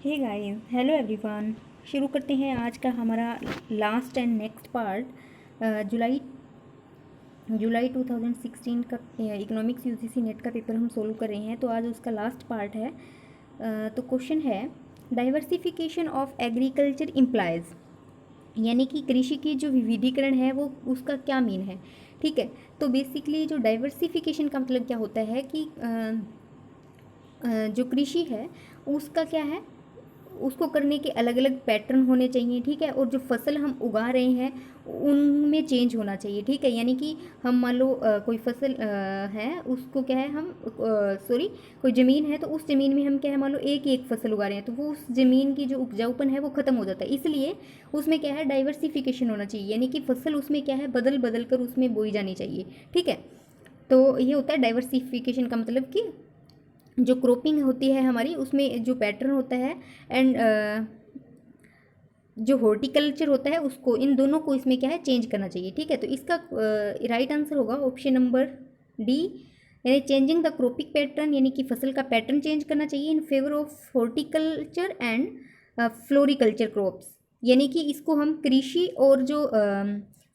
Hey guys, hello everyone. शुरू करते हैं आज का हमारा लास्ट एंड नेक्स्ट पार्ट। जुलाई जुलाई 2016 का इकोनॉमिक्स यूजीसी नेट का पेपर हम सोल्व कर रहे हैं। तो आज उसका लास्ट पार्ट है। तो क्वेश्चन है, डाइवर्सिफिकेशन ऑफ एग्रीकल्चर इम्प्लाइज, यानी कि कृषि की जो विविधीकरण है वो उसका क्या मीन है। ठीक है, तो बेसिकली जो डाइवर्सिफिकेशन का मतलब क्या होता है कि जो कृषि है उसका क्या है, उसको करने के अलग अलग पैटर्न होने चाहिए। ठीक है, और जो फसल हम उगा रहे हैं उनमें चेंज होना चाहिए। ठीक है, यानी कि हम मान लो कोई फसल है, उसको क्या है हम कोई ज़मीन है तो उस ज़मीन में हम क्या है मान लो एक एक फसल उगा रहे हैं, तो वो उस ज़मीन की जो उपजाऊपन है वो ख़त्म हो जाता है। इसलिए उसमें क्या है डाइवर्सिफिकेशन होना चाहिए, यानी कि फसल उसमें क्या है बदल बदल कर उसमें बोई जानी चाहिए। ठीक है, तो ये होता है डाइवर्सिफिकेशन का मतलब कि जो क्रॉपिंग होती है हमारी उसमें जो पैटर्न होता है एंड जो हॉर्टिकल्चर होता है उसको, इन दोनों को इसमें क्या है चेंज करना चाहिए। ठीक है, तो इसका राइट आंसर होगा ऑप्शन नंबर डी, यानी चेंजिंग द क्रॉपिंग पैटर्न, यानी कि फसल का पैटर्न चेंज करना चाहिए in favour of horticulture and floriculture crops, यानी कि इसको हम कृषि और जो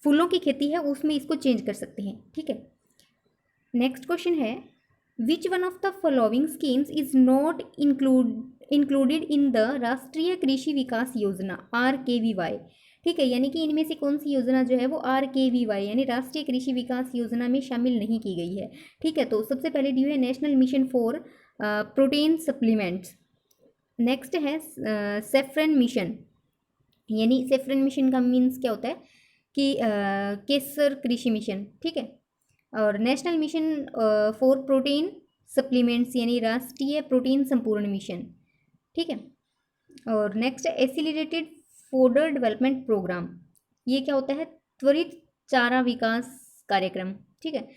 फूलों की खेती है उसमें इसको चेंज कर सकते हैं। ठीक है, नेक्स्ट क्वेश्चन है, which one of the following schemes is not included in the राष्ट्रीय कृषि विकास योजना RKVY। ठीक है, यानी कि इनमें से कौन सी योजना जो है वो RKVY यानी राष्ट्रीय कृषि विकास योजना में शामिल नहीं की गई है। ठीक है, तो सबसे पहले डी है national mission for protein supplements. Next है सेफ्रन मिशन, यानी सेफ्रन मिशन का मीन्स क्या होता है कि केसर कृषि मिशन। ठीक है, और national mission for protein supplements यानी राष्ट्रीय प्रोटीन संपूर्ण मिशन। ठीक है, और नेक्स्ट है एसिलिरेटेड फूडर डेवलपमेंट प्रोग्राम, ये क्या होता है त्वरित चारा विकास कार्यक्रम। ठीक है,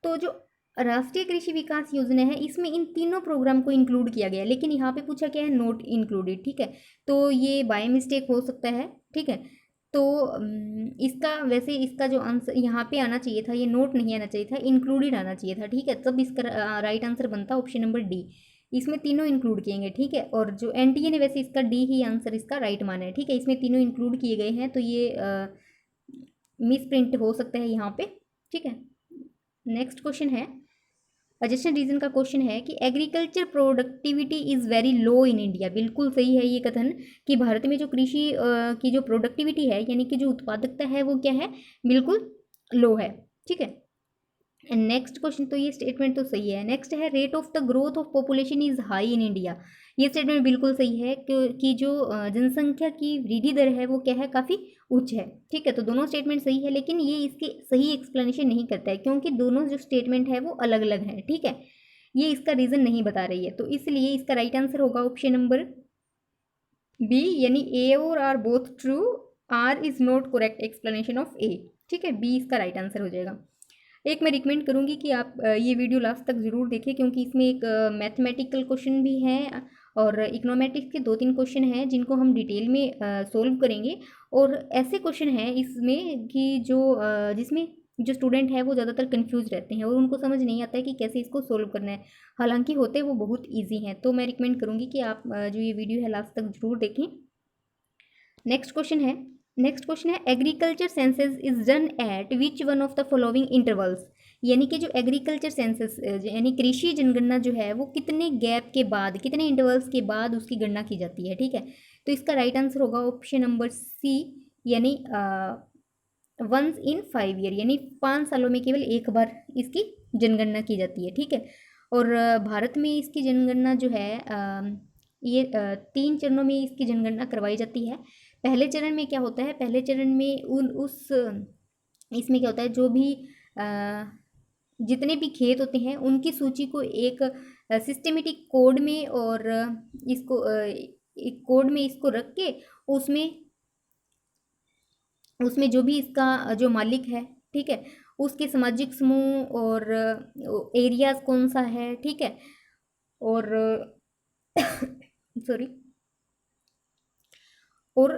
तो जो राष्ट्रीय कृषि विकास योजना है इसमें इन तीनों प्रोग्राम को इंक्लूड किया गया है, लेकिन यहाँ पे पूछा क्या है नोट इंक्लूडेड। ठीक है, तो ये बाय मिस्टेक हो सकता है। ठीक है, तो इसका वैसे इसका जो आंसर यहाँ पे आना चाहिए था, ये नोट नहीं आना चाहिए था, इंक्लूडेड आना चाहिए था। ठीक है, तब इसका राइट आंसर बनता ऑप्शन नंबर डी, इसमें तीनों इंक्लूड किए गए। ठीक है, और जो एनटीए ने वैसे इसका डी ही आंसर इसका राइट माना है। ठीक है, इसमें तीनों इंक्लूड किए गए हैं, तो ये मिस प्रिंट हो सकता है यहाँ पे। ठीक है, नेक्स्ट क्वेश्चन है, अजेशन रीजन का क्वेश्चन है कि agriculture productivity is very low in India. बिल्कुल सही है ये कथन कि भारत में जो कृषि की जो प्रोडक्टिविटी है यानी कि जो उत्पादकता है वो क्या है, बिल्कुल लो है। ठीक है, एंड नेक्स्ट क्वेश्चन, तो ये स्टेटमेंट तो सही है। नेक्स्ट है rate of the growth of population is high in India, ये स्टेटमेंट बिल्कुल सही है कि जो जनसंख्या की वृद्धि दर है वो क्या है काफ़ी उच्च है। ठीक है, तो दोनों स्टेटमेंट सही है, लेकिन ये इसके सही एक्सप्लेनेशन नहीं करता है क्योंकि दोनों जो स्टेटमेंट है वो अलग अलग हैं। ठीक है, ये इसका रीज़न नहीं बता रही है, तो इसलिए इसका राइट आंसर होगा ऑप्शन नंबर बी, यानी ए और R both true, R is not correct explanation of A. ठीक है, बी इसका राइट आंसर हो जाएगा। एक मैं रिकमेंड करूँगी कि आप ये वीडियो लास्ट तक ज़रूर देखें क्योंकि इसमें एक मैथमेटिकल क्वेश्चन भी है और इकोनॉमेटिक्स के 2-3 क्वेश्चन हैं जिनको हम डिटेल में सोल्व करेंगे। और ऐसे क्वेश्चन हैं इसमें कि जो जिसमें जो स्टूडेंट है वो ज़्यादातर कंफ्यूज रहते हैं और उनको समझ नहीं आता है कि कैसे इसको सोल्व करना है, हालांकि होते वो बहुत ईजी हैं। तो मैं रिकमेंड करूँगी कि आप जो ये वीडियो है लास्ट तक ज़रूर देखें। नेक्स्ट क्वेश्चन है agriculture census is done at which one of the following intervals, यानी कि जो एग्रीकल्चर सेंसस यानी कृषि जनगणना जो है वो कितने गैप के बाद, कितने इंटरवल्स के बाद उसकी गणना की जाती है। ठीक है, तो इसका राइट आंसर होगा ऑप्शन नंबर सी, यानी वंस इन 5 ईयर, यानी 5 सालों में केवल एक बार इसकी जनगणना की जाती है। ठीक है, और भारत में इसकी जनगणना जो है ये 3 चरणों में इसकी जनगणना करवाई जाती है। पहले चरण में क्या होता है, पहले चरण में इसमें क्या होता है जो भी जितने भी खेत होते हैं उनकी सूची को एक सिस्टमेटिक कोड में और इसको एक कोड में इसको रख के उसमें उसमें जो भी इसका जो मालिक है, ठीक है, उसके सामाजिक समूह और एरियाज कौन सा है, ठीक है, और सॉरी, और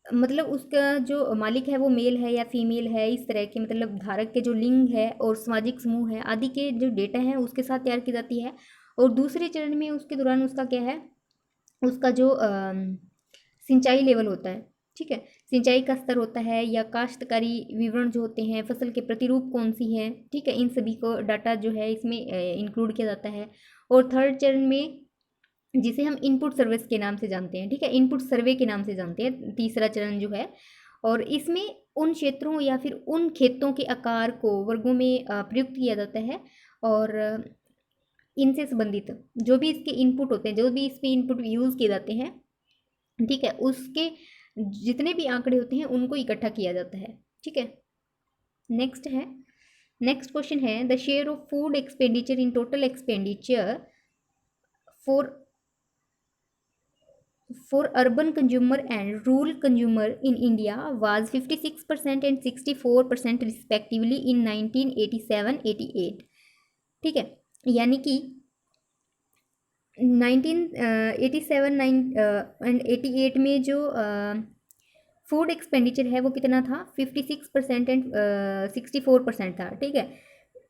मतलब उसका जो मालिक है वो मेल है या फीमेल है, इस तरह के मतलब धारक के जो लिंग है और सामाजिक समूह है आदि के जो डेटा है उसके साथ तैयार की जाती है। और दूसरे चरण में उसके दौरान उसका क्या है, उसका जो सिंचाई लेवल होता है, ठीक है, सिंचाई का स्तर होता है, या काश्तकारी विवरण जो होते हैं, फसल के प्रतिरूप कौन सी है, ठीक है, इन सभी को डाटा जो है इसमें इंक्लूड किया जाता है। और थर्ड चरण में, जिसे हम इनपुट सर्विस के नाम से जानते हैं, ठीक है, इनपुट सर्वे के नाम से जानते हैं, तीसरा चरण जो है, और इसमें उन क्षेत्रों या फिर उन खेतों के आकार को वर्गों में प्रयुक्त किया जाता है, और इनसे संबंधित जो भी इसके इनपुट होते हैं, जो भी इस पे इनपुट यूज़ किए जाते हैं, ठीक है, उसके जितने भी आंकड़े होते हैं उनको इकट्ठा किया जाता है, ठीक है। नेक्स्ट क्वेश्चन है, the share of food expenditure in total expenditure for urban consumer and rural consumer in India was 56% and 64% respectively in 1987-88, ठीक है, यानी कि 1987 एंड 88 में जो फूड एक्सपेंडिचर है वो कितना था, 56% एंड 64% था, ठीक है,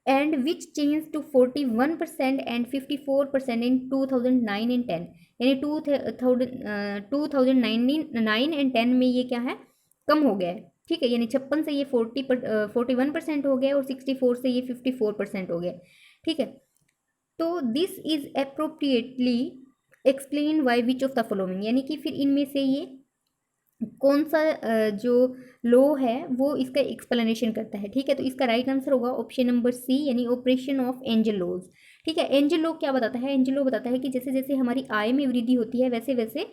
and which change to 41% and 54% in 2009 and 10, यानी 2009 एंड 10 में ये क्या है, कम हो गया है, ठीक है, यानी 56 से ये 41% हो गया और 64 से ये 54% हो गया, ठीक है। तो this is appropriately explain why which of the following, यानी कि फिर इनमें से ये कौन सा जो लो है वो इसका एक्सप्लेनेशन करता है, ठीक है। तो इसका राइट आंसर होगा ऑप्शन नंबर सी, यानी ऑपरेशन ऑफ एंजल लॉज, ठीक है। एंजल लॉ क्या बताता है, एंजल लॉ बताता है कि जैसे जैसे हमारी आय में वृद्धि होती है वैसे वैसे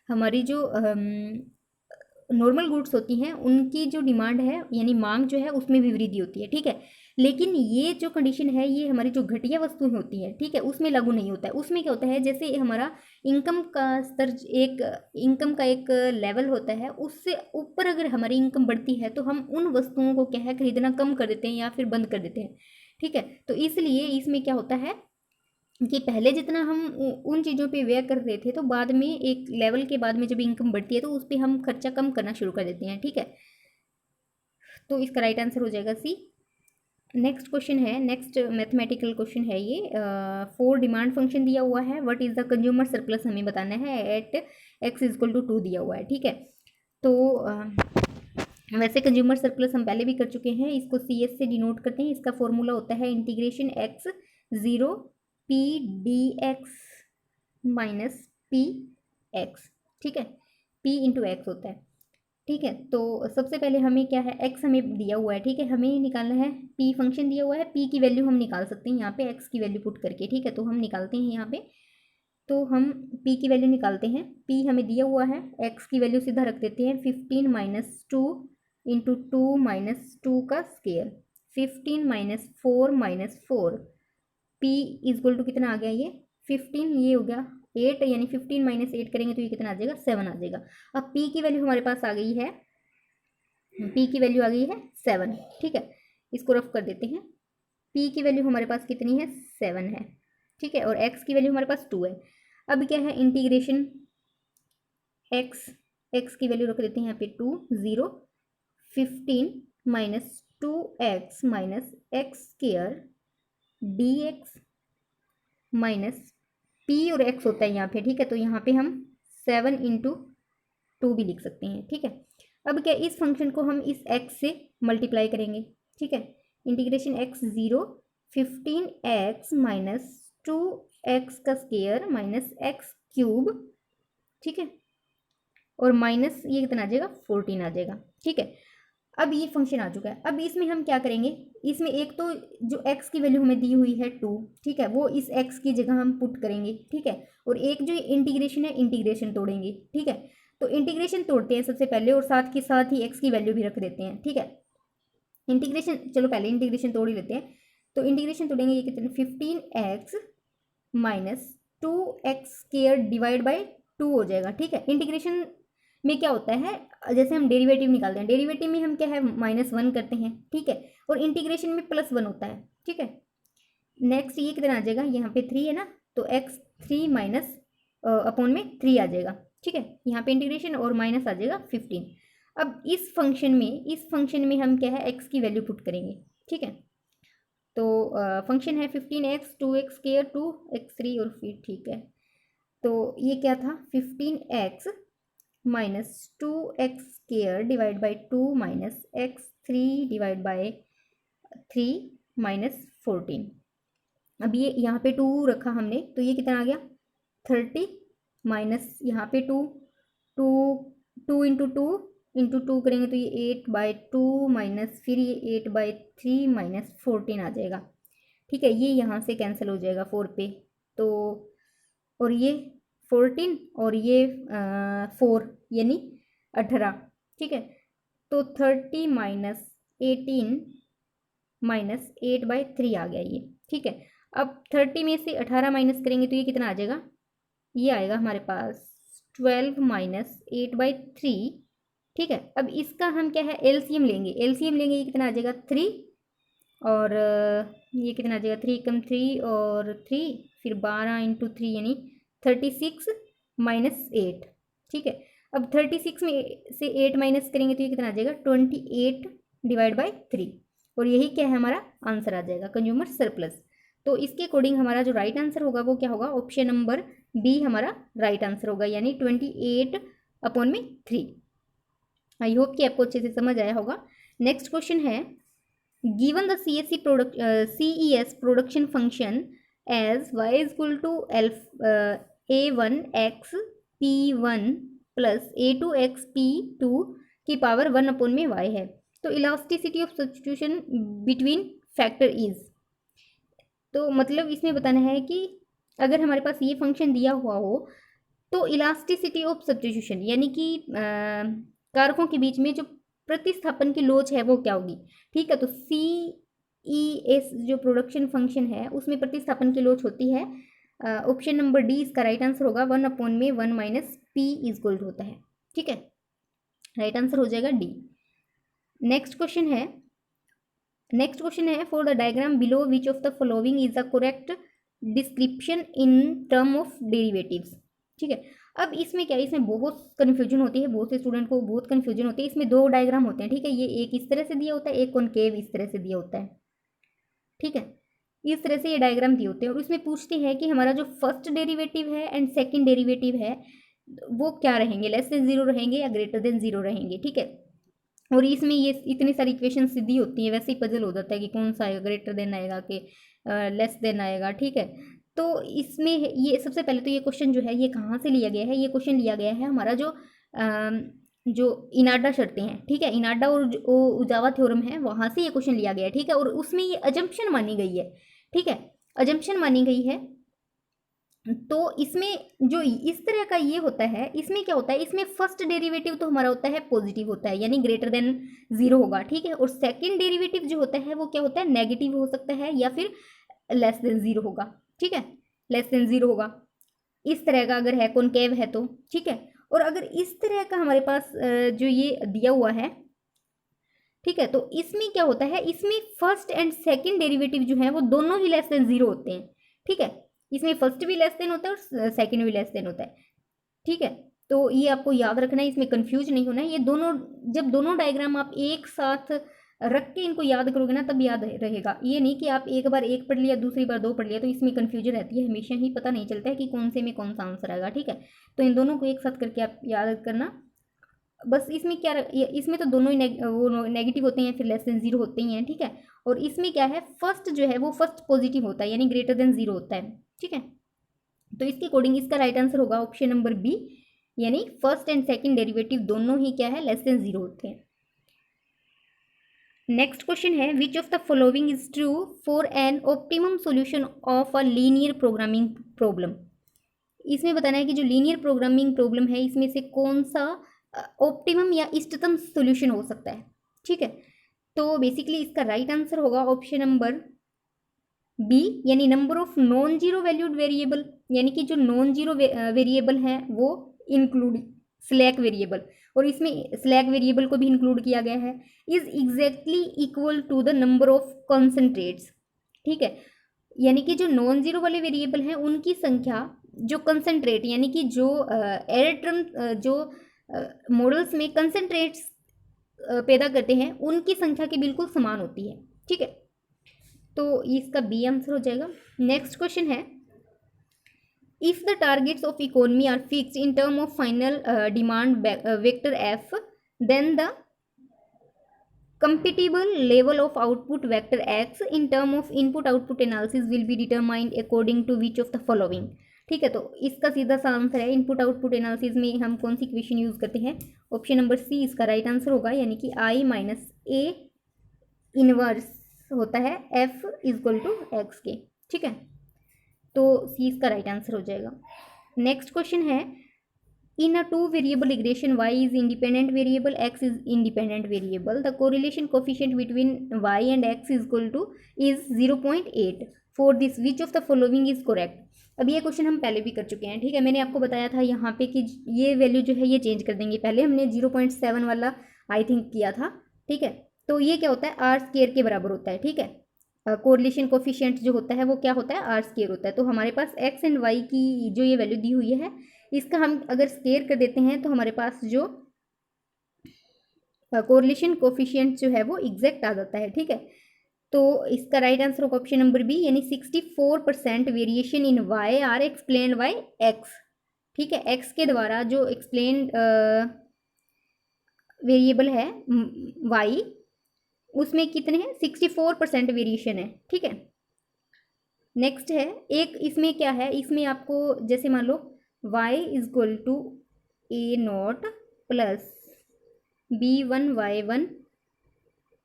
हमारी जो नॉर्मल गुड्स होती हैं उनकी जो डिमांड है यानी मांग जो है उसमें भी वृद्धि होती है, ठीक है। लेकिन ये जो कंडीशन है ये हमारी जो घटिया वस्तुएं होती हैं, ठीक है, उसमें लागू नहीं होता है। उसमें क्या होता है, जैसे हमारा इनकम का स्तर, एक इनकम का एक लेवल होता है, उससे ऊपर अगर हमारी इनकम बढ़ती है तो हम उन वस्तुओं को क्या है खरीदना कम कर देते हैं या फिर बंद कर देते हैं, ठीक है। तो इसलिए इसमें क्या होता है कि पहले जितना हम उन चीज़ों पे व्यय कर रहे थे तो बाद में एक लेवल के बाद में जब इनकम बढ़ती है तो उस पर हम खर्चा कम करना शुरू कर देते हैं, ठीक है। तो इसका राइट आंसर हो जाएगा सी। नेक्स्ट क्वेश्चन है, नेक्स्ट मैथमेटिकल क्वेश्चन है ये, फोर डिमांड फंक्शन दिया हुआ है, what is the consumer surplus हमें बताना है एट x इक्वल टू 2 दिया हुआ है, ठीक है। तो वैसे कंज्यूमर सरप्लस हम पहले भी कर चुके हैं, इसको CS से डिनोट करते हैं, इसका फॉर्मूला होता है integration x 0 p dx minus P x, ठीक है, p इंटू एक्स होता है, ठीक है। तो सबसे पहले हमें क्या है, x हमें दिया हुआ है, ठीक है, हमें निकालना है p फंक्शन दिया हुआ है, p की वैल्यू हम निकाल सकते हैं यहाँ पे x की वैल्यू पुट करके, ठीक है। तो हम निकालते हैं यहाँ पे, तो हम p की वैल्यू निकालते हैं, p हमें दिया हुआ है, x की वैल्यू सीधा रख देते हैं 15 माइनस 2 इंटू 2 माइनस 2 का square, 15 minus 4 minus 4, p equal to कितना आ गया ये 15, ये हो गया 8, यानी 15 माइनस 8 करेंगे तो ये कितना आ जाएगा 7 आ जाएगा। अब p की वैल्यू हमारे पास आ गई है, p की वैल्यू आ गई है 7, ठीक है, इसको रफ कर देते हैं, p की वैल्यू हमारे पास कितनी है 7 है, ठीक है, और x की वैल्यू हमारे पास 2 है। अब क्या है इंटीग्रेशन x की वैल्यू रख देते हैं यहाँ पे 2 0 15 minus 2x minus x square dx minus p और x होता है यहाँ पे, ठीक है, तो यहाँ पे हम 7 इंटू 2 भी लिख सकते हैं, ठीक है। अब क्या इस फंक्शन को हम इस x से मल्टीप्लाई करेंगे, ठीक है, integration x 0 15x minus 2x का स्क्वायर माइनस एक्स क्यूब, ठीक है, और माइनस ये कितना आ जाएगा 14 आ जाएगा, ठीक है। अब ये फंक्शन आ चुका है, अब इसमें हम क्या करेंगे, इसमें एक तो जो x की वैल्यू हमें दी हुई है 2, ठीक है, वो इस x की जगह हम पुट करेंगे, ठीक है, और एक जो इंटीग्रेशन है इंटीग्रेशन तोड़ेंगे, ठीक है। तो इंटीग्रेशन तोड़ते हैं सबसे पहले और साथ के साथ ही x की वैल्यू भी रख देते हैं, ठीक है। इंटीग्रेशन, चलो पहले इंटीग्रेशन तोड़ ही लेते हैं, तो इंटीग्रेशन तोड़ेंगे, ये कितने 15x minus 2x square divide by 2 हो जाएगा, ठीक है। इंटीग्रेशन में क्या होता है, जैसे हम डेरिवेटिव निकालते हैं, डेरिवेटिव में हम क्या है -1 करते हैं, ठीक है, और इंटीग्रेशन में +1 होता है, ठीक है। नेक्स्ट ये कितना आ जाएगा, यहाँ पे 3 है ना, तो x 3 माइनस अपॉन में 3 आ जाएगा, ठीक है, यहाँ पे इंटीग्रेशन और माइनस आ जाएगा 15। अब इस फंक्शन में हम क्या है x की वैल्यू पुट करेंगे, ठीक है। तो फंक्शन है 15x 2x स्क्वायर 2x3 और फिर ठीक है, तो ये क्या था 15x minus 2x² divide by 2 minus x3 divide by 3 minus 14। अब ये यहाँ पे 2 रखा हमने तो ये कितना आ गया 30 माइनस यहाँ पे 2 2 2 इंटू टू करेंगे तो ये 8/2 माइनस फिर ये 8/3 माइनस 14 आ जाएगा। ठीक है, ये यहाँ से कैंसिल हो जाएगा 4 पे, तो और ये 14 और ये 4 यानी 18। ठीक है, तो 30 माइनस 18 माइनस 8/3 आ गया ये। ठीक है, अब 30 में से 18 माइनस करेंगे तो ये कितना आ जाएगा, ये आएगा हमारे पास 12 माइनस 8/3। ठीक है, अब इसका हम क्या है एलसीएम लेंगे, ये कितना आ जाएगा 3 और ये कितना आ जाएगा 3 कम 3 और 3 फिर 12 इंटू 3 यानी 36 माइनस 8। ठीक है, अब 36 में से 8 माइनस करेंगे तो ये कितना आ जाएगा 28 डिवाइड बाई 3 और यही क्या है हमारा आंसर आ जाएगा कंज्यूमर सरप्लस। तो इसके अकॉर्डिंग हमारा जो राइट आंसर होगा वो क्या होगा, ऑप्शन नंबर बी हमारा राइट आंसर होगा, यानी 28/3। आई होप कि आपको अच्छे से समझ आया होगा। नेक्स्ट क्वेश्चन है, given the CES production function as y is equal to a1x p1 plus a2x p2 की पावर 1/y है, तो elasticity of substitution between factor is. तो मतलब इसमें बताना है कि अगर हमारे पास ये फंक्शन दिया हुआ हो तो इलास्टिसिटी ऑफ सब्स्टिट्यूशन यानी कि कारकों के बीच में जो प्रतिस्थापन की लोच है वो क्या होगी। ठीक है, तो CES जो प्रोडक्शन फंक्शन है उसमें प्रतिस्थापन की लोच होती है। ऑप्शन नंबर डी इसका राइट आंसर होगा, 1/1 minus p is equal to होता है। ठीक है, राइट आंसर हो जाएगा डी। नेक्स्ट क्वेश्चन है for the diagram below which of the following is the correct description in term of derivatives. ठीक है, अब इसमें क्या है, इसमें बहुत कन्फ्यूजन होती है, बहुत से स्टूडेंट को बहुत कन्फ्यूजन होती है। इसमें 2 डायग्राम होते हैं। ठीक है, ये एक इस तरह से दिया होता है, एक कॉनकेव इस तरह से दिया होता है। ठीक है, इस तरह से ये डायग्राम दिए होते हैं और उसमें पूछते हैं कि हमारा जो फर्स्ट डेरिवेटिव है एंड सेकंड डेरिवेटिव है वो क्या रहेंगे, लेस देन 0 रहेंगे या ग्रेटर देन 0 रहेंगे। ठीक है, और इसमें ये इतनी सारी इक्वेशन सीधी होती है, वैसे ही पजल हो जाता है कि कौन सा आएगा, ग्रेटर देन आएगा कि लेस देन आएगा। ठीक है, तो इसमें ये सबसे पहले तो ये क्वेश्चन जो है ये कहाँ से लिया गया है, ये क्वेश्चन लिया गया है हमारा जो इनाडा शर्तें हैं। ठीक है, इनाडा और उजावा थ्योरम है, वहाँ से ये क्वेश्चन लिया गया है। ठीक है, और उसमें ये अजम्पशन मानी गई है। ठीक है, अजम्पशन मानी गई है, तो इसमें जो इस तरह का ये होता है, इसमें क्या होता है, इसमें फर्स्ट डेरिवेटिव तो हमारा होता है पॉजिटिव होता है यानी ग्रेटर देन 0 होगा। ठीक है, और सेकंड डेरिवेटिव जो होता है वो क्या होता है, नेगेटिव हो सकता है या फिर लेस देन 0 होगा। ठीक है, लेस देन 0 होगा इस तरह का अगर है, कॉनकेव है तो। ठीक है, और अगर इस तरह का हमारे पास जो ये दिया हुआ है, ठीक है, तो इसमें क्या होता है, इसमें फर्स्ट एंड सेकंड डेरिवेटिव जो है वो दोनों ही लेस देन 0 होते हैं। ठीक है, इसमें फर्स्ट भी लेस देन होता है और सेकंड भी लेस देन होता है। ठीक है, तो ये आपको याद रखना है, इसमें कंफ्यूज नहीं होना है। ये दोनों जब दोनों डायग्राम आप एक साथ रख के इनको याद करोगे ना तब याद रहेगा। ये नहीं कि आप एक बार एक पढ़ लिया दूसरी बार 2 पढ़ लिया, तो इसमें कन्फ्यूजन रहती है, हमेशा ही पता नहीं चलता है कि कौन से में कौन सा आंसर आएगा। ठीक है, तो इन दोनों को एक साथ करके आप याद करना। बस इसमें क्या, इसमें तो दोनों ही वो नेगेटिव होते हैं, फिर लेस देन 0 होते ही हैं। ठीक है, और इसमें क्या है, फर्स्ट जो है वो फर्स्ट पॉजिटिव होता है यानी ग्रेटर देन 0 होता है। ठीक है, तो इसके अकॉर्डिंग इसका राइट आंसर होगा ऑप्शन नंबर बी, यानी फर्स्ट एंड सेकंड डेरिवेटिव दोनों ही क्या है, लेस देन 0 होते हैं। नेक्स्ट क्वेश्चन है, विच of the following is true for an optimum solution of a linear programming problem. इसमें बताना है कि जो लीनियर प्रोग्रामिंग प्रॉब्लम है इसमें से कौन सा ऑप्टिमम या इष्टतम सॉल्यूशन हो सकता है। ठीक है, तो बेसिकली इसका राइट आंसर होगा ऑप्शन नंबर बी, यानी number of non zero valued variable, यानी कि जो नॉन जीरो वेरिएबल हैं वो इंक्लूड स्लैक वेरिएबल, और इसमें स्लैक वेरिएबल को भी इंक्लूड किया गया है, is exactly equal to the number of concentrates. ठीक है, यानी कि जो नॉन जीरो वाले वेरिएबल हैं उनकी संख्या जो कंसनट्रेट यानी कि जो एरेट्रम जो मॉडल्स में कंसनट्रेट्स पैदा करते हैं उनकी संख्या के बिल्कुल समान होती है। ठीक है, तो इसका बी आंसर हो जाएगा। नेक्स्ट क्वेश्चन है, if the targets of economy are fixed in term of final demand vector f, then the compatible level of output vector x in term of input output analysis will be determined according to which of the following। ठीक है, तो इसका सीधा सा answer है input output analysis में हम कौन सी इक्वेशन यूज करते हैं, ऑप्शन नंबर सी इसका राइट आंसर होगा, यानी कि आई माइनस ए इनवर्स होता है एफ इजक्वल टू एक्स के। ठीक है, तो सी इसका राइट आंसर हो जाएगा। नेक्स्ट क्वेश्चन है, in a two variable regression y is independent variable, x is independent variable, the correlation coefficient between y and x is equal to is 0.8, for this which of the following is correct। अब ये question हम पहले भी कर चुके हैं। ठीक है, मैंने आपको बताया था यहाँ पे कि ये वैल्यू जो है ये चेंज कर देंगे। पहले हमने 0.7 वाला आई थिंक किया था। ठीक है, तो ये क्या होता है, आर स्केयर के बराबर होता है। ठीक है, कोरिलेशन कोफिशिएंट जो होता है वो क्या होता है, आर स्केयर होता है। तो हमारे पास एक्स एंड वाई की जो ये वैल्यू दी हुई है इसका हम अगर स्केयर कर देते हैं तो हमारे पास जो कोरिलेशन कोफिशिएंट जो है वो एग्जैक्ट आ जाता है। ठीक है, तो इसका राइट आंसर होगा ऑप्शन नंबर बी, यानी 64% variation in Y are explained by X. ठीक है, एक्स के द्वारा जो एक्सप्लेन्ड वेरिएबल है वाई, उसमें कितने हैं, 64% वेरिएशन है। ठीक है, नेक्स्ट है एक, इसमें क्या है, इसमें आपको जैसे मान लो y is equal to a naught plus b1y1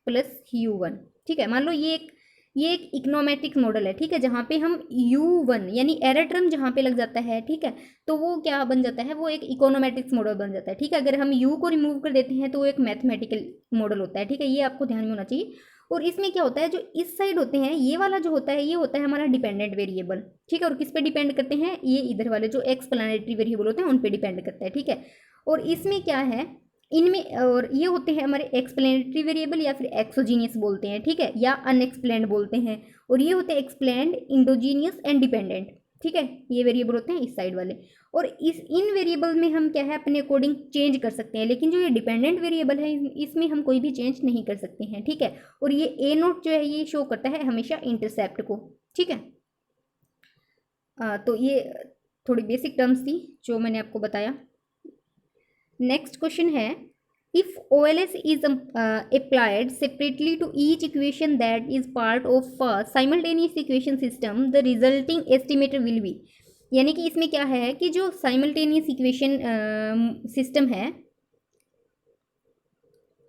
plus u1। ठीक है, मान लो ये एक इकोनोमेट्रिक मॉडल है। ठीक है, जहाँ पे हम u1 यानी एरर टर्म जहाँ पे लग जाता है, ठीक है, तो वो क्या बन जाता है, वो एक इकोनोमेट्रिक्स मॉडल बन जाता है। ठीक है, अगर हम u को रिमूव कर देते हैं तो वो एक मैथमेटिकल मॉडल होता है। ठीक है, ये आपको ध्यान में होना चाहिए। और इसमें क्या होता है, जो इस साइड होते हैं, ये वाला जो होता है ये होता है हमारा डिपेंडेंट वेरिएबल। ठीक है, और किस पे डिपेंड करते हैं, ये इधर वाले जो एक्सप्लेनेटरी वेरिएबल होते हैं उन पे डिपेंड करता है। ठीक है, और इसमें क्या है, इनमें और ये होते हैं हमारे एक्सप्लेनेटरी वेरिएबल या फिर एक्सोजीनियस बोलते हैं। ठीक है, या अनएक्सप्लेन्ड बोलते हैं, और ये होते हैं एक्सप्लेन्ड, इंडोजीनियस एंड डिपेंडेंट। ठीक है, ये वेरिएबल होते हैं इस साइड वाले, और इन वेरिएबल में हम क्या है अपने अकॉर्डिंग चेंज कर सकते हैं, लेकिन जो ये डिपेंडेंट वेरिएबल है इसमें हम कोई भी चेंज नहीं कर सकते हैं। ठीक है, और ये ए नोट जो है ये शो करता है हमेशा इंटरसेप्ट को। ठीक है, तो ये थोड़ी बेसिक टर्म्स थी जो मैंने आपको बताया। नेक्स्ट क्वेश्चन है, if OLS is applied separately to each equation that is part of a simultaneous equation system, the resulting estimator will be। यानी कि इसमें क्या है कि जो साइमल्टेनियस इक्वेशन सिस्टम है,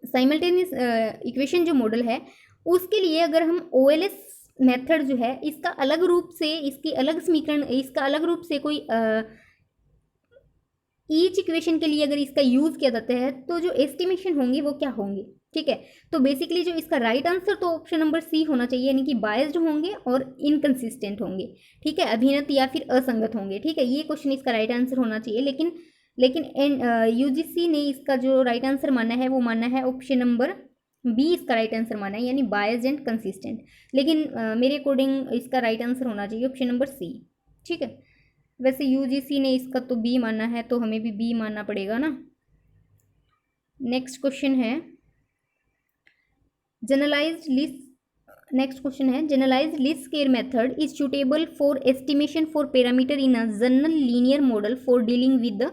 साइमल्टेनियस इक्वेशन जो मॉडल है, उसके लिए अगर हम OLS मेथड जो है इसका अलग रूप से, इसकी अलग समीकरण, इसका अलग रूप से कोई ईच इक्वेशन के लिए अगर इसका यूज़ किया जाता है तो जो एस्टिमेशन होंगी वो क्या होंगी। ठीक है, तो बेसिकली जो इसका राइट आंसर तो ऑप्शन नंबर सी होना चाहिए, यानी कि बायस्ड होंगे और इनकंसिस्टेंट होंगे। ठीक है, अभिनत या फिर असंगत होंगे। ठीक है, ये क्वेश्चन इसका राइट आंसर होना चाहिए, लेकिन यूजीसी ने इसका जो राइट आंसर माना है वो माना है ऑप्शन नंबर बी इसका राइट आंसर माना है, यानी बायस्ड एंड कंसिस्टेंट। लेकिन मेरे अकॉर्डिंग इसका राइट आंसर होना चाहिए ऑप्शन नंबर सी। ठीक है, वैसे यूजीसी ने इसका तो बी माना है तो हमें भी बी मानना पड़ेगा ना। नेक्स्ट क्वेश्चन है जनरलाइज्ड लिस्ट। नेक्स्ट क्वेश्चन है generalised list square method is suitable for estimation for parameter in a general linear model for dealing with the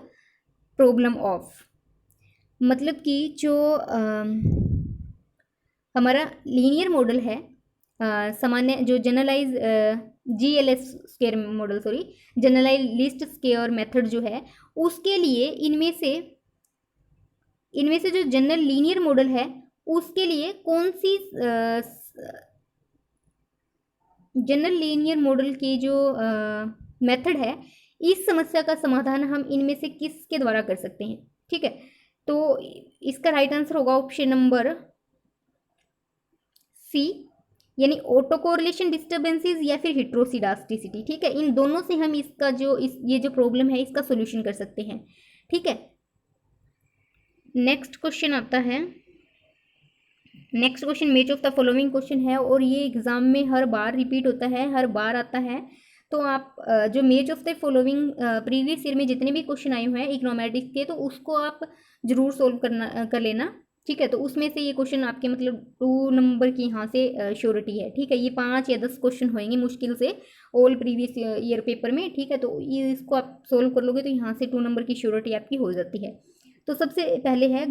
problem of. मतलब कि जो हमारा लीनियर मॉडल है, सामान्य जो generalise GLS square model, sorry generalise list square method जो है, उसके लिए इनमें से जो जनरल लीनियर मॉडल है उसके लिए कौन सी जनरल लीनियर मॉडल की जो मेथड है, इस समस्या का समाधान हम इनमें से किसके द्वारा कर सकते हैं। ठीक है, तो इसका राइट आंसर होगा ऑप्शन नंबर सी, यानी ऑटो कोरिलेशन डिस्टर्बेंसेस या फिर हेटेरोसिडास्टिसिटी। ठीक है, इन दोनों से हम इसका जो ये जो प्रॉब्लम है इसका सॉल्यूशन कर सकते हैं। ठीक है, नेक्स्ट क्वेश्चन आता है, next question match of the following question है, और ये एग्जाम में हर बार रिपीट होता है, हर बार आता है। तो आप जो match of the following previous year में जितने भी क्वेश्चन आए हुए हैं इकोनॉमेटिक्स के, तो उसको आप जरूर सोल्व कर लेना। ठीक है। तो उसमें से ये क्वेश्चन आपके मतलब 2 नंबर की यहाँ से श्योरिटी है। ठीक है, ये 5 या 10 क्वेश्चन होंगे मुश्किल से ऑल प्रीवियस ईयर पेपर में। ठीक है, तो ये इसको आप सोल्व कर लोगे तो यहाँ से 2 नंबर की श्योरिटी आपकी हो जाती है। तो सबसे पहले है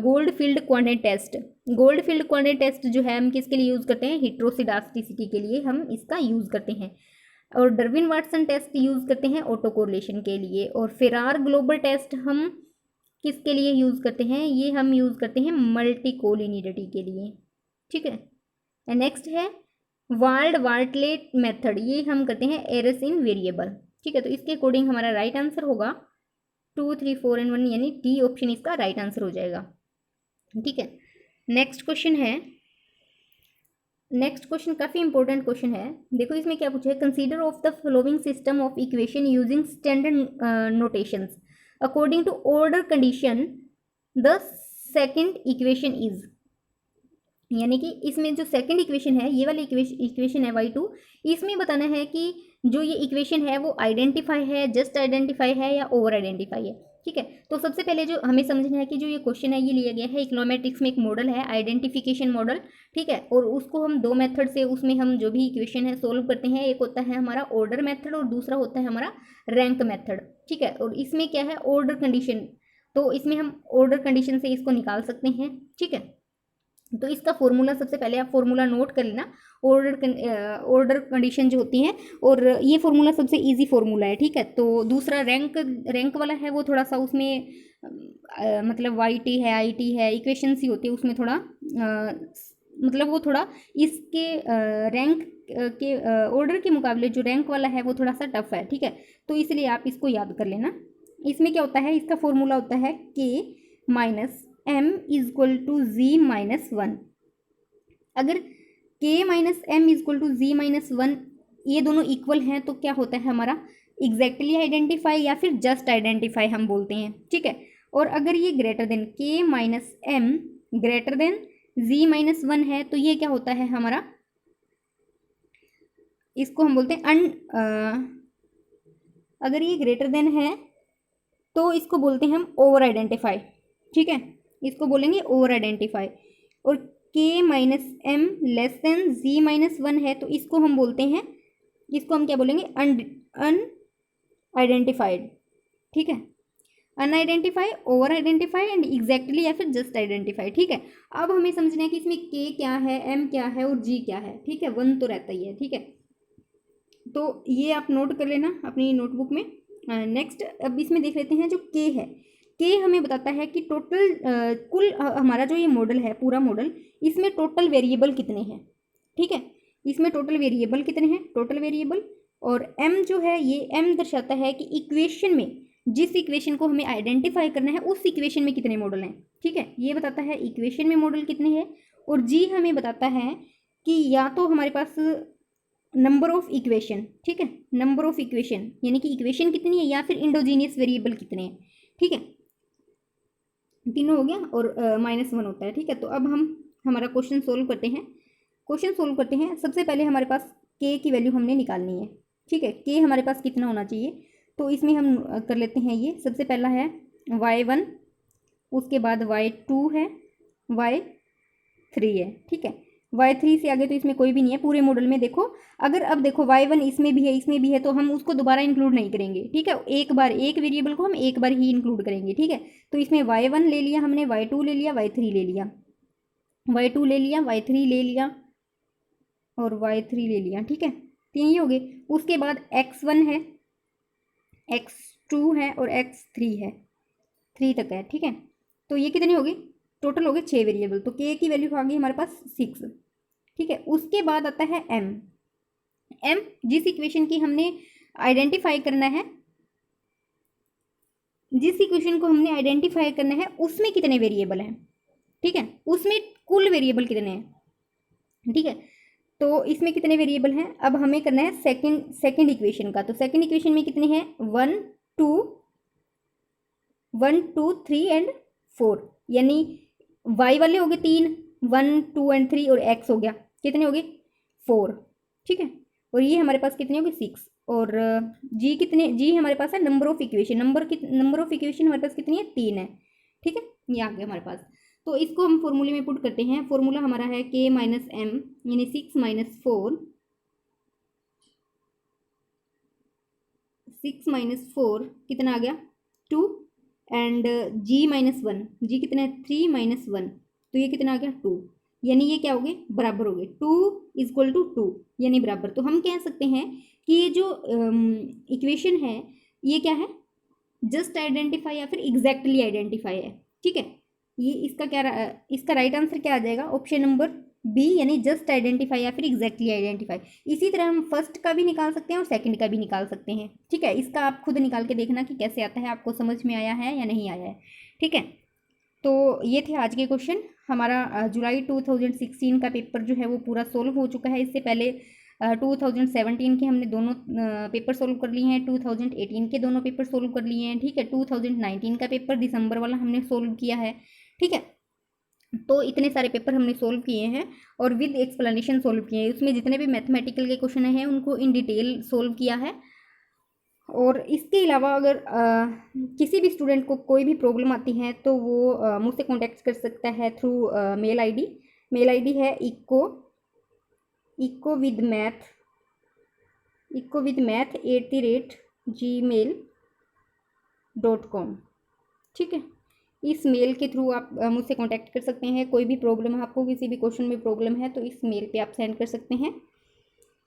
Goldfeld quantity test. Goldfeld quantity test जो है हम किसके लिए यूज़ करते हैं? हेटेरोसिडास्टिसिटी के लिए हम इसका यूज़ करते हैं। और डर्विन वाटसन टेस्ट यूज़ करते हैं ऑटो कोरिलेशन के लिए। और फेरार ग्लोबल टेस्ट हम किसके लिए यूज़ करते हैं? ये हम यूज़ करते हैं मल्टीकोलिनियरिटी के लिए। ठीक है। नेक्स्ट है वाल्ड वार्टलेट मेथड, ये हम करते हैं एरर्स इन वेरिएबल। ठीक है, तो इसके अकॉर्डिंग हमारा राइट आंसर होगा 2, 3, 4 एंड 1, यानी डी ऑप्शन इसका राइट आंसर हो जाएगा। ठीक है, नेक्स्ट क्वेश्चन है। नेक्स्ट क्वेश्चन काफ़ी इंपॉर्टेंट क्वेश्चन है। देखो इसमें क्या पूछा है, consider of the following system of equation using standard notations according to order condition the second equation is. यानी कि इसमें जो सेकंड इक्वेशन है, ये वाली इक्वेशन है y2, इसमें बताना है कि जो ये इक्वेशन है वो आइडेंटिफाई है, जस्ट आइडेंटिफाई है या ओवर आइडेंटिफाई है। ठीक है, तो सबसे पहले जो हमें समझना है कि जो ये क्वेश्चन है ये लिया गया है इकोनोमेट्रिक्स में, एक मॉडल है आइडेंटिफिकेशन मॉडल। ठीक है, और उसको हम 2 मेथड से उसमें हम जो भी इक्वेशन है सोल्व करते हैं। एक होता है हमारा ऑर्डर मेथड और दूसरा होता है हमारा रैंक मेथड। ठीक है, और इसमें क्या है ऑर्डर कंडीशन, तो इसमें हम ऑर्डर कंडीशन से इसको निकाल सकते हैं। ठीक है, तो इसका फॉर्मूला सबसे पहले आप फॉर्मूला नोट कर लेना, ऑर्डर कंडीशन जो होती है, और ये फॉर्मूला सबसे इजी फॉर्मूला है। ठीक है, तो दूसरा रैंक वाला है वो थोड़ा सा उसमें मतलब YT है IT है इक्वेशन सी होती है, उसमें थोड़ा मतलब वो थोड़ा इसके रैंक के ऑर्डर के मुकाबले जो रैंक वाला है वो थोड़ा सा टफ है। ठीक है, तो इसलिए आप इसको याद कर लेना। इसमें क्या होता है, इसका फॉर्मूला होता है K minus m is equal to z minus 1। अगर k minus m is equal to z minus 1 ये दोनों इक्वल हैं तो क्या होता है हमारा एग्जैक्टली आइडेंटिफाई या फिर जस्ट आइडेंटिफाई हम बोलते हैं। ठीक है, और अगर ये greater than k minus m greater than z minus 1 है तो ये क्या होता है हमारा, इसको हम बोलते हैं अगर ये ग्रेटर देन है तो इसको बोलते हैं हम ओवर आइडेंटिफाई। ठीक है, इसको बोलेंगे ओवर आइडेंटिफाई। और k minus m less than z minus 1 है तो इसको हम बोलते हैं, इसको हम क्या बोलेंगे अन आइडेंटिफाइड। ठीक है, unidentified, over identify and exactly या फिर जस्ट आइडेंटिफाई। ठीक है, अब हमें समझना है कि इसमें k क्या है, m क्या है और g क्या है। ठीक है, 1 तो रहता ही है। ठीक है, तो ये आप नोट कर लेना अपनी नोटबुक में। नेक्स्ट अब इसमें देख लेते हैं जो k है। k हमें बताता है कि टोटल कुल हमारा जो ये मॉडल है पूरा मॉडल, इसमें टोटल वेरिएबल कितने हैं। ठीक है, इसमें टोटल वेरिएबल कितने हैं, टोटल वेरिएबल। और m जो है ये m दर्शाता है कि इक्वेशन में जिस इक्वेशन को हमें आइडेंटिफाई करना है उस इक्वेशन में कितने मॉडल हैं। ठीक है, ये बताता है इक्वेशन में मॉडल कितने हैं। और g हमें बताता है कि या तो हमारे पास नंबर ऑफ इक्वेशन, ठीक है, नंबर ऑफ इक्वेशन यानी कि इक्वेशन कितनी है या फिर इंडोजीनियस वेरिएबल कितने हैं। ठीक है, तीनों हो गया और -1 होता है। ठीक है, तो अब हम हमारा क्वेश्चन सोल्व करते हैं। क्वेश्चन सोल्व करते हैं, सबसे पहले हमारे पास k की वैल्यू हमने निकालनी है। ठीक है, k हमारे पास कितना होना चाहिए, तो इसमें हम कर लेते हैं। ये सबसे पहला है y1, उसके बाद y2 है, y3 है। ठीक है, y3 से आगे तो इसमें कोई भी नहीं है पूरे मॉडल में। देखो अगर अब देखो y1 इसमें भी है इसमें भी है तो हम उसको दोबारा इंक्लूड नहीं करेंगे। ठीक है, एक बार एक वेरिएबल को हम एक बार ही इंक्लूड करेंगे। ठीक है, तो इसमें y1 ले लिया हमने, y2 ले लिया, y3 ले लिया, y2 ले लिया, y3 ले लिया और y3 ले लिया। ठीक है, तीन ही हो गए। उसके बाद x1 है, x2 है और x3 है, 3 तक है। ठीक है, तो ये कितने हो गए, टोटल हो गए 6 वेरिएबल। तो k की वैल्यू आ गई हमारे पास 6। ठीक है, उसके बाद आता है m जिस इक्वेशन की हमने आइडेंटिफाई करना है, जिस इक्वेशन को हमने आइडेंटिफाई करना है उसमें कितने वेरिएबल हैं। ठीक है, उसमें कुल वेरिएबल कितने हैं। ठीक है, तो इसमें कितने वेरिएबल हैं, अब हमें करना है सेकंड इक्वेशन का। तो सेकंड इक्वेशन में कितने हैं, 1 2 3 एंड 4, यानी y वाले हो गए 3, 1 2 एंड 3 और x हो गया कितने हो गए 4। ठीक है, और ये हमारे पास कितने हो गए 6। और g कितने, g हमारे पास है number of equation, number of equation हमारे पास कितनी है 3 है। ठीक है, ये आ गया हमारे पास। तो इसको हम फॉर्मूले में पुट करते हैं। फॉर्मूला हमारा है k माइनस एम यानी 6 माइनस 4, 6 माइनस 4 कितना आ गया 2, एंड g माइनस 1, g कितना है 3 माइनस 1, तो ये कितना आ गया 2, यानी ये क्या हो गए बराबर हो गए 2 इक्वल टू 2 यानी बराबर। तो हम कह सकते हैं कि ये जो इक्वेशन है ये क्या है, जस्ट आइडेंटिफाई या फिर एग्जैक्टली आइडेंटिफाई है। ठीक है, ये इसका राइट आंसर क्या आ जाएगा, ऑप्शन नंबर बी यानी जस्ट आइडेंटिफाई या फिर एग्जैक्टली आइडेंटिफाई। इसी तरह हम फर्स्ट का भी निकाल सकते हैं और सेकंड का भी निकाल सकते हैं। ठीक है, इसका आप खुद निकाल के देखना कि कैसे आता है, आपको समझ में आया है या नहीं आया है। ठीक है, तो ये थे आज के क्वेश्चन। हमारा जुलाई 2016 का पेपर जो है वो पूरा सोल्व हो चुका है। इससे पहले 2017 के हमने दोनों पेपर सोल्व कर लिए हैं, 2018 के दोनों पेपर सोल्व कर लिए हैं। ठीक है, 2019 का पेपर दिसंबर वाला हमने सोल्व किया है। ठीक है, तो इतने सारे पेपर हमने सोल्व किए हैं और विद एक्सप्लेनेशन सोल्व किए हैं। उसमें जितने भी मैथमेटिकल के क्वेश्चन हैं उनको इन डिटेल सोल्व किया है। और इसके अलावा अगर किसी भी स्टूडेंट को कोई भी प्रॉब्लम आती है तो वो मुझसे कांटेक्ट कर सकता है through mail ID. Mail ID है eco-with-math@gmail.com। ठीक है, इस मेल के थ्रू आप मुझसे कांटेक्ट कर सकते हैं। कोई भी प्रॉब्लम है, आपको किसी भी क्वेश्चन में प्रॉब्लम है तो इस मेल पे आप सेंड कर सकते हैं।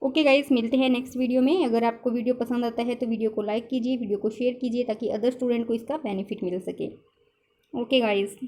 ओके गाइस, मिलते हैं नेक्स्ट वीडियो में। अगर आपको वीडियो पसंद आता है तो वीडियो को लाइक कीजिए, वीडियो को शेयर कीजिए ताकि अदर स्टूडेंट को इसका बेनिफिट मिल सके। Okay guys.